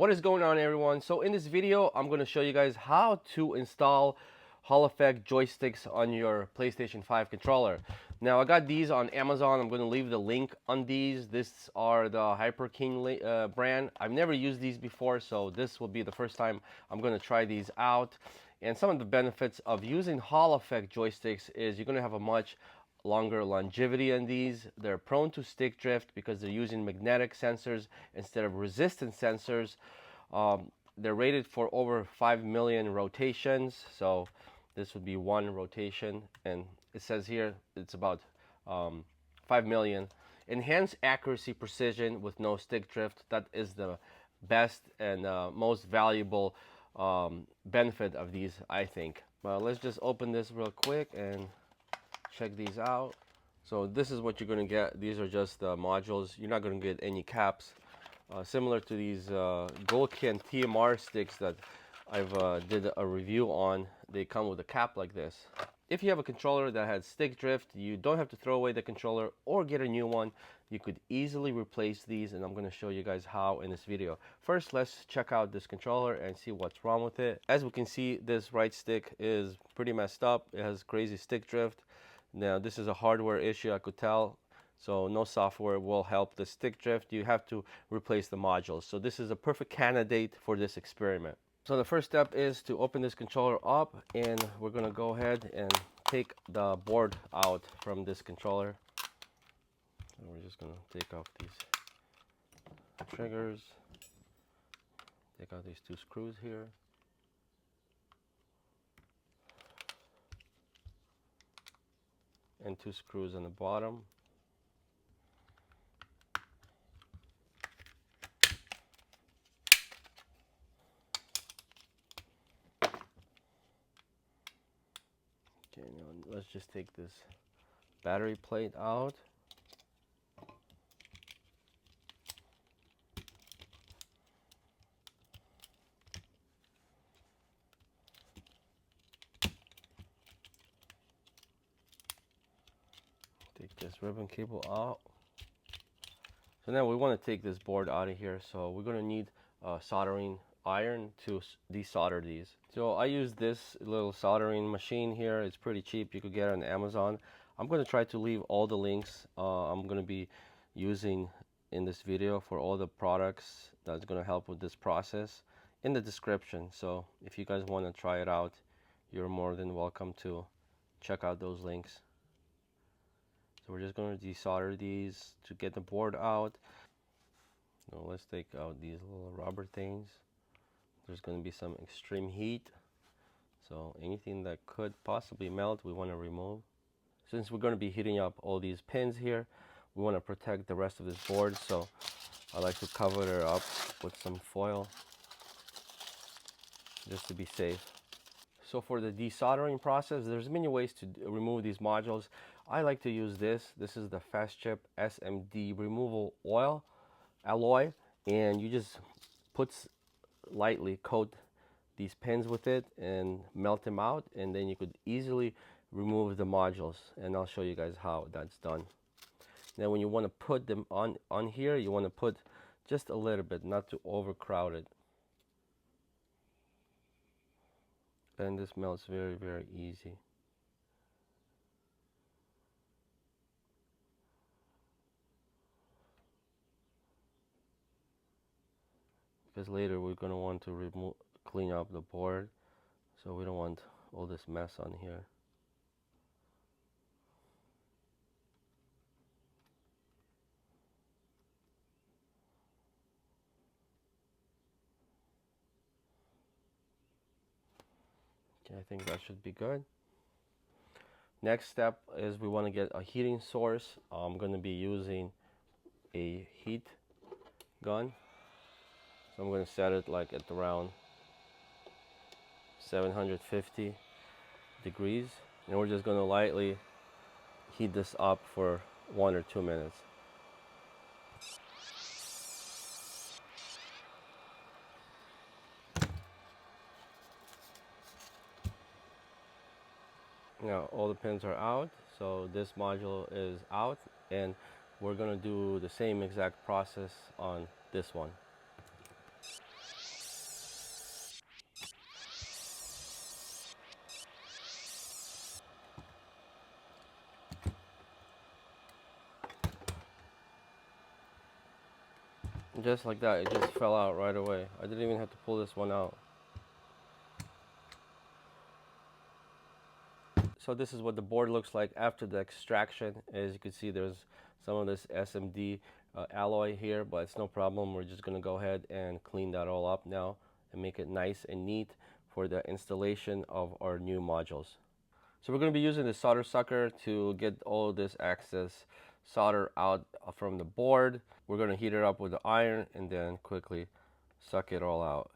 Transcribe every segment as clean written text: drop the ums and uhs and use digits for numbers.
What is going on, everyone? So in this video I'm going to show you guys how to install Hall Effect joysticks on your PlayStation 5 controller. Now I got these on Amazon. I'm going to leave the link on these. These are the Hyper King brand. I've never used these before, so this will be the first time I'm going to try these out. And some of the benefits of using Hall Effect joysticks is you're going to have a much longer longevity on these. They're prone to stick drift because they're using magnetic sensors instead of resistance sensors. They're rated for over 5 million rotations, so this would be one rotation, and it says here it's about 5 million. Enhanced accuracy, precision with no stick drift. That is the best and most valuable benefit of these, I think. Well, let's just open this real quick and check these out. So this is what you're going to get. These are just the modules. You're not going to get any caps. Similar to these Goldcan TMR sticks that I've did a review on. They come with a cap like this. If you have a controller that has stick drift, you don't have to throw away the controller or get a new one. You could easily replace these, and I'm going to show you guys how in this video. First, let's check out this controller and see what's wrong with it. As we can see, this right stick is pretty messed up. It has crazy stick drift. Now this is a hardware issue, I could tell, so no software will help the stick drift. You have to replace the modules. So this is a perfect candidate for this experiment. So the first step is to open this controller up, and we're going to go ahead and take the board out from this controller. And we're just going to take off these triggers, take out these two screws here. And two screws on the bottom. Okay, now let's just take this battery plate out. Take this ribbon cable out. So now we want to take this board out of here. So we're going to need a soldering iron to desolder these. So I use this little soldering machine here. It's pretty cheap. You could get it on Amazon. I'm going to try to leave all the links I'm going to be using in this video for all the products that's going to help with this process in the description. So if you guys want to try it out, you're more than welcome to check out those links. So we're just going to desolder these to get the board out. Now let's take out these little rubber things. There's going to be some extreme heat, so anything that could possibly melt we want to remove. Since we're going to be heating up all these pins here, we want to protect the rest of this board, so I like to cover it up with some foil just to be safe. So for the desoldering process, there's many ways to remove these modules. I like to use this. This is the Fast Chip SMD removal oil alloy, and you just lightly coat these pins with it and melt them out, and then you could easily remove the modules, and I'll show you guys how that's done. Now when you want to put them on here, you want to put just a little bit, not to overcrowd it. And this melts very, very easy. Because later we're going to want to clean up the board, so we don't want all this mess on here. Okay, I think that should be good. Next step is we want to get a heating source. I'm going to be using a heat gun. So I'm going to set it like at around 750 degrees, and we're just going to lightly heat this up for 1 or 2 minutes. Now all the pins are out, so this module is out, and we're going to do the same exact process on this one. Just like that, it just fell out right away. I didn't even have to pull this one out. So this is what the board looks like after the extraction. As you can see, there's some of this SMD alloy here, but it's no problem. We're just gonna go ahead and clean that all up now and make it nice and neat for the installation of our new modules. So we're going to be using the solder sucker to get all this excess solder out from the board. We're going to heat it up with the iron and then quickly suck it all out.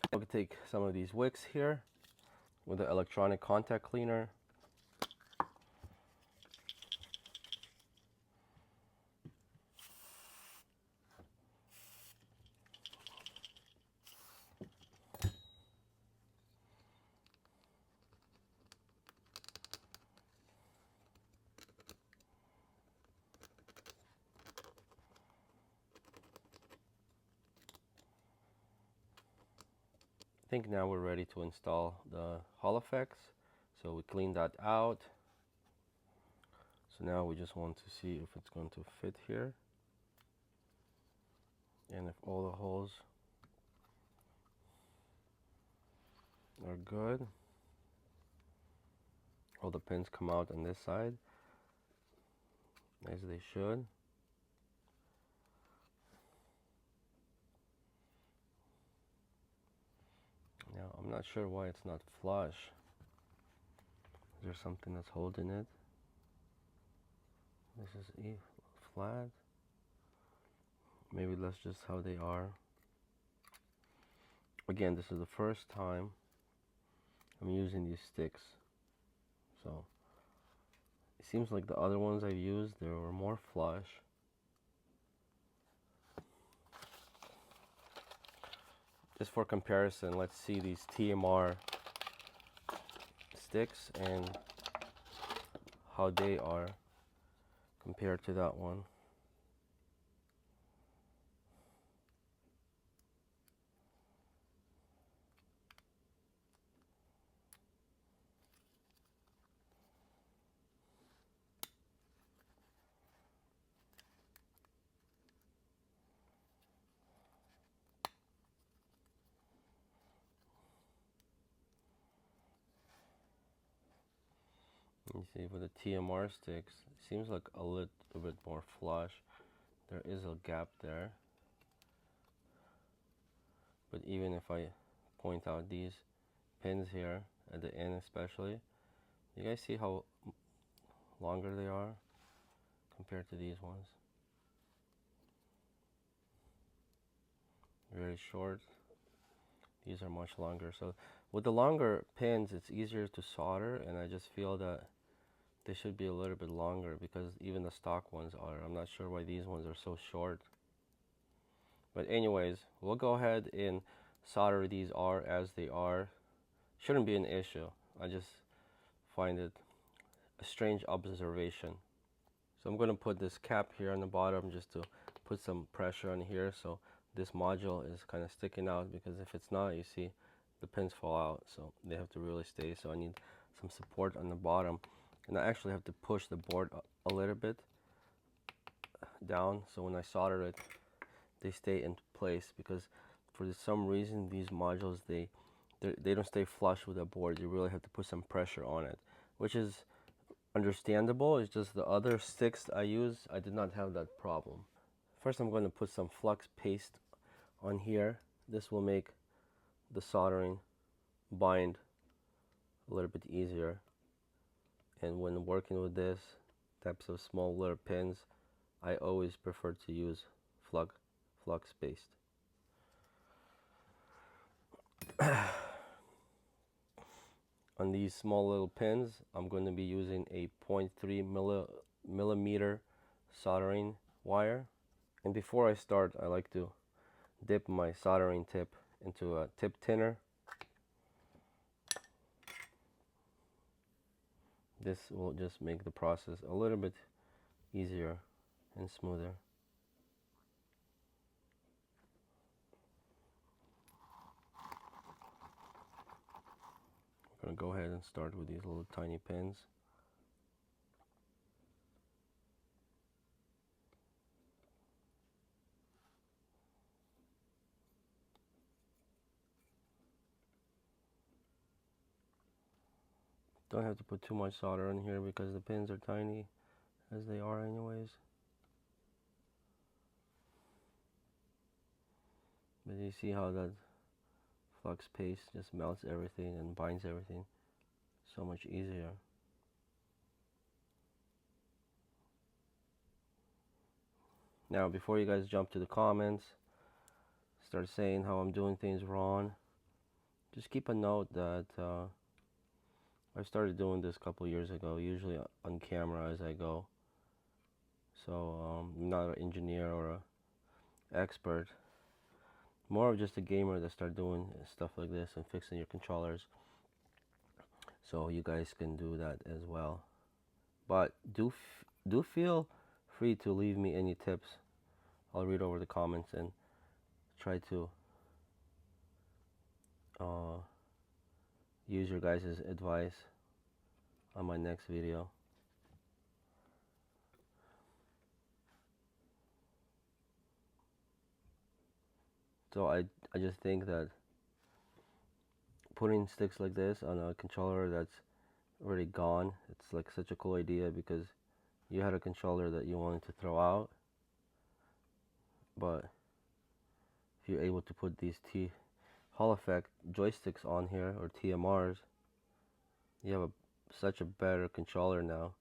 I'm going to take some of these wicks here with the electronic contact cleaner. I think now we're ready to install the Hall effects. So we cleaned that out. So now we just want to see if it's going to fit here and if all the holes are good. All the pins come out on this side as they should. Now I'm not sure why it's not flush. Is there something that's holding it? This is E flat. Maybe that's just how they are. Again, this is the first time I'm using these sticks, so it seems like the other ones I used, they were more flush. Just for comparison, let's see these TMR sticks and how they are compared to that one. You see, with the TMR sticks, it seems like a little bit more flush. There is a gap there. But even if I point out these pins here at the end especially, you guys see how longer they are compared to these ones? Very short. These are much longer. So with the longer pins, it's easier to solder, and I just feel that they should be a little bit longer because even the stock ones are. I'm not sure why these ones are so short. But anyways, we'll go ahead and solder these are as they are. Shouldn't be an issue. I just find it a strange observation. So I'm going to put this cap here on the bottom just to put some pressure on here so this module is kind of sticking out, because if it's not, you see the pins fall out, so they have to really stay. So I need some support on the bottom, and I actually have to push the board a little bit down so when I solder it they stay in place, because for some reason these modules they don't stay flush with the board. You really have to put some pressure on it, which is understandable. It's just the other sticks I use, I did not have that problem. First I'm going to put some flux paste on here. This will make the soldering bind a little bit easier, and when working with this types of small little pins, I always prefer to use flux paste. On these small little pins, I'm going to be using a 0.3 millimeter soldering wire. And before I start, I like to dip my soldering tip into a tip thinner. This will just make the process a little bit easier and smoother. I'm gonna go ahead and start with these little tiny pins. Don't have to put too much solder in here because the pins are tiny as they are anyways. But you see how that flux paste just melts everything and binds everything so much easier. Now, before you guys jump to the comments, start saying how I'm doing things wrong, just keep a note that I started doing this a couple years ago, usually on camera as I go. So I'm not an engineer or an expert, more of just a gamer that started doing stuff like this and fixing your controllers. So you guys can do that as well. But do feel free to leave me any tips. I'll read over the comments and try to use your guys' advice on my next video. So I just think that putting sticks like this on a controller that's already gone, it's like such a cool idea because you had a controller that you wanted to throw out, but if you're able to put these Hall Effect joysticks on here, or TMRs, you have such a better controller now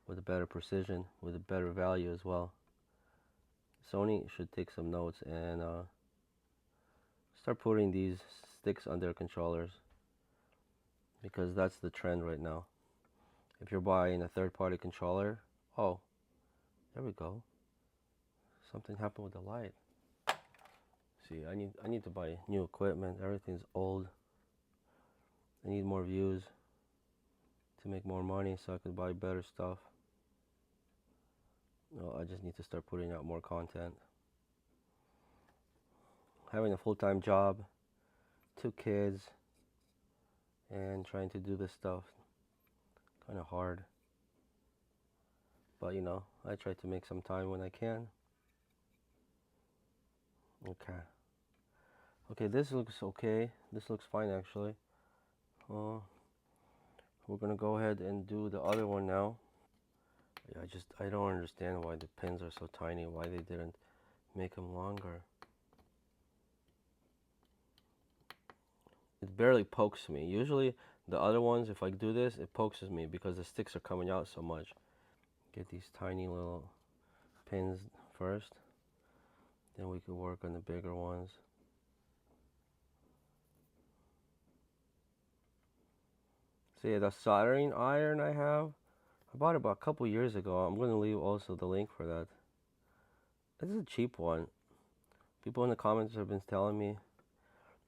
with a better precision, with a better value as well. Sony should take some notes and start putting these sticks on their controllers, because that's the trend right now. If you're buying a third-party controller, oh, there we go. Something happened with the light. See, I need to buy new equipment. Everything's old. I need more views to make more money so I can buy better stuff. No, I just need to start putting out more content. Having a full-time job, 2 kids, and trying to do this stuff, kind of hard. But you know, I try to make some time when I can. Okay, this looks okay. This looks fine actually. We're gonna go ahead and do the other one now. Yeah, I don't understand why the pins are so tiny, why they didn't make them longer. It barely pokes me. Usually the other ones, if I do this, it pokes me because the sticks are coming out so much. Get these tiny little pins first, then we can work on the bigger ones. So yeah, the soldering iron I have, I bought it about a couple years ago. I'm going to leave also the link for that. This is a cheap one. People in the comments have been telling me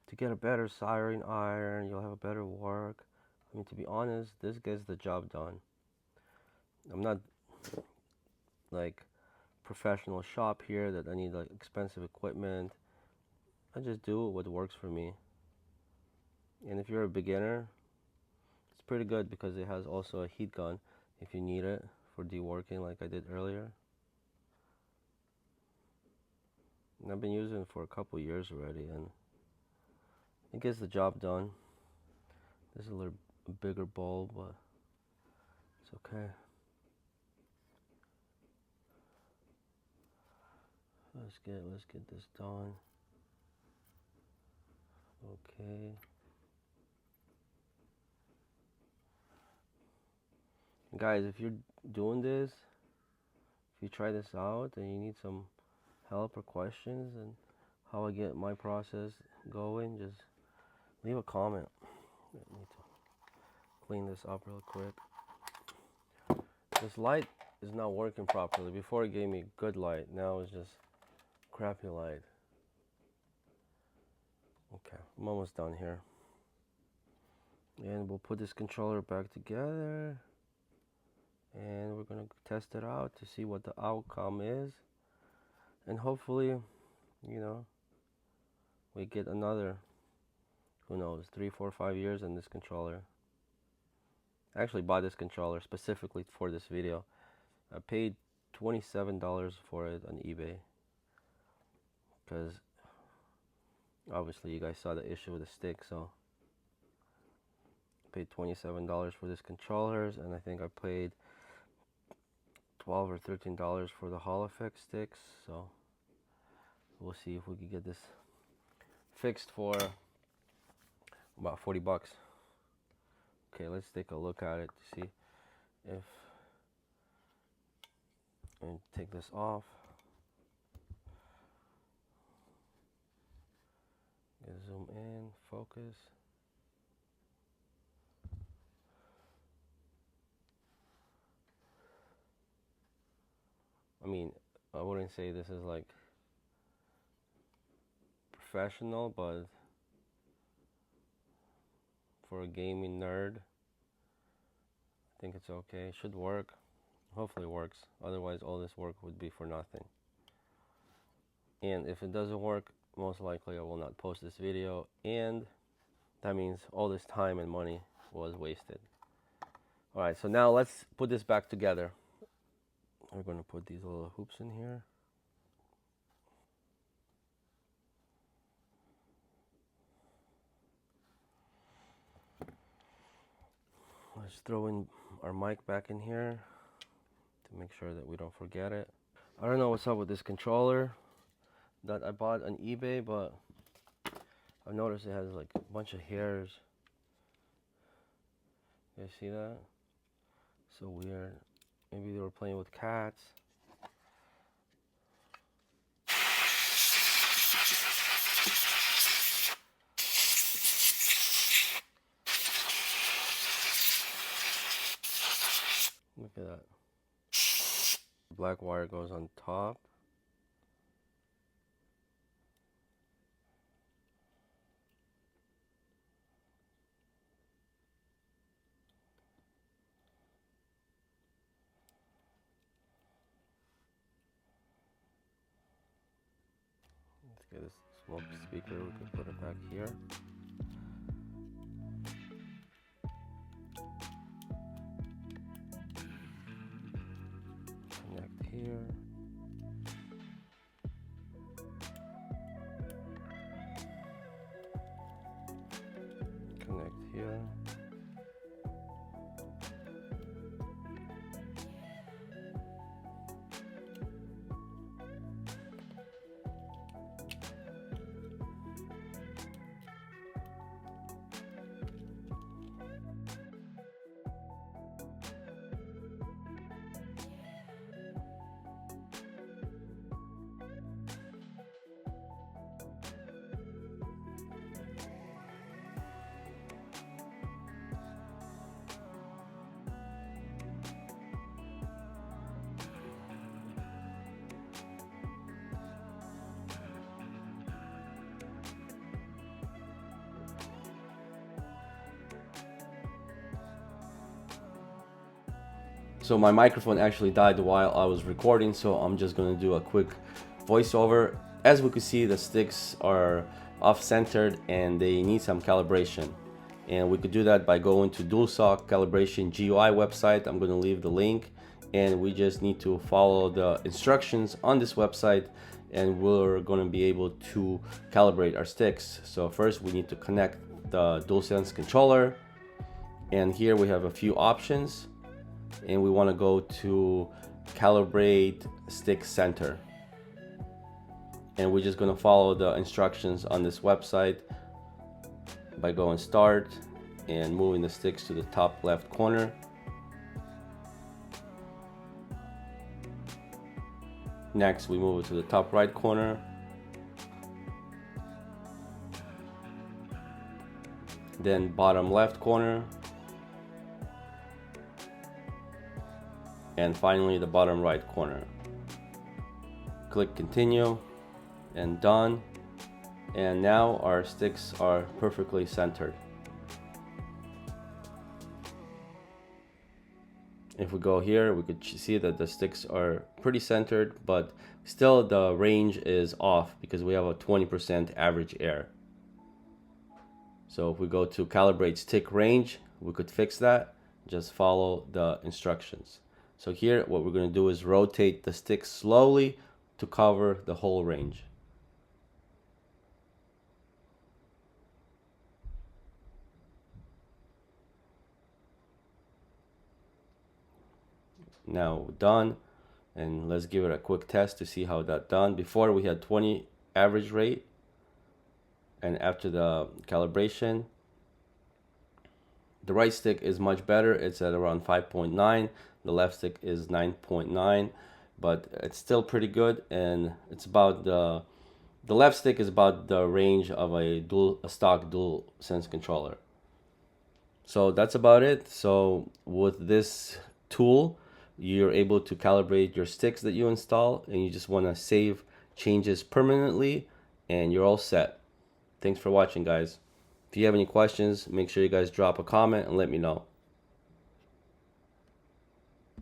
to get a better soldering iron, you'll have a better work. I mean, to be honest, this gets the job done. I'm not like professional shop here that I need like expensive equipment. I just do what works for me. And if you're a beginner, it's pretty good because it has also a heat gun if you need it for deworking like I did earlier. And I've been using it for a couple years already, and it gets the job done. This is a little bigger bulb, but it's okay. Let's get this done. Okay. Guys, if you're doing this, if you try this out and you need some help or questions and how I get my process going, just leave a comment. I need to clean this up real quick. This light is not working properly. Before it gave me good light, now it's just crappy light. Okay, I'm almost done here. And we'll put this controller back together. And we're gonna test it out to see what the outcome is. And hopefully, you know, we get another, who knows, 3, 4, 5 years in this controller. I actually bought this controller specifically for this video. I paid $27 for it on eBay because obviously you guys saw the issue with the stick, so I paid $27 for this controllers, and I think I paid $12 or $13 for the Hall Effect sticks. So we'll see if we can get this fixed for about 40 bucks. Okay, let's take a look at it to see if, and take this off. Zoom in, focus. I mean, I wouldn't say this is like professional, but for a gaming nerd, I think it's okay. It should work. Hopefully it works. Otherwise, all this work would be for nothing. And if it doesn't work, most likely I will not post this video, and that means all this time and money was wasted. Alright, so now let's put this back together. We're going to put these little hoops in here. Let's throw in our mic back in here to make sure that we don't forget it. I don't know what's up with this controller that I bought on eBay, but I've noticed it has like a bunch of hairs. You guys see that? So weird. Maybe they were playing with cats. Look at that. Black wire goes on top. Let's get this smoke speaker, we can put it back here. Connect here. Connect here. So my microphone actually died while I was recording, so I'm just going to do a quick voiceover. As we can see, the sticks are off-centered and they need some calibration. And we could do that by going to DualShock Calibration GUI website. I'm going to leave the link, and we just need to follow the instructions on this website, and we're going to be able to calibrate our sticks. So first we need to connect the DualSense controller, and here we have a few options. And we want to go to Calibrate Stick Center, and we're just going to follow the instructions on this website by going start and moving the sticks to the top left corner. Next we move it to the top right corner, then bottom left corner, and finally the bottom right corner. Click continue and done, and now our sticks are perfectly centered. If we go here, we could see that the sticks are pretty centered, but still the range is off because we have a 20% average error. So if we go to calibrate stick range, we could fix that. Just follow the instructions. So here, what we're going to do is rotate the stick slowly to cover the whole range. Now done, and let's give it a quick test to see how that done. Before we had 20 average rate, and after the calibration, the right stick is much better. It's at around 5.9. The left stick is 9.9, but it's still pretty good, and it's about the left stick is about the range of a stock dual sense controller. So that's about it. So with this tool, you're able to calibrate your sticks that you install, and you just want to save changes permanently, and you're all set. Thanks for watching, guys. If you have any questions, make sure you guys drop a comment and let me know.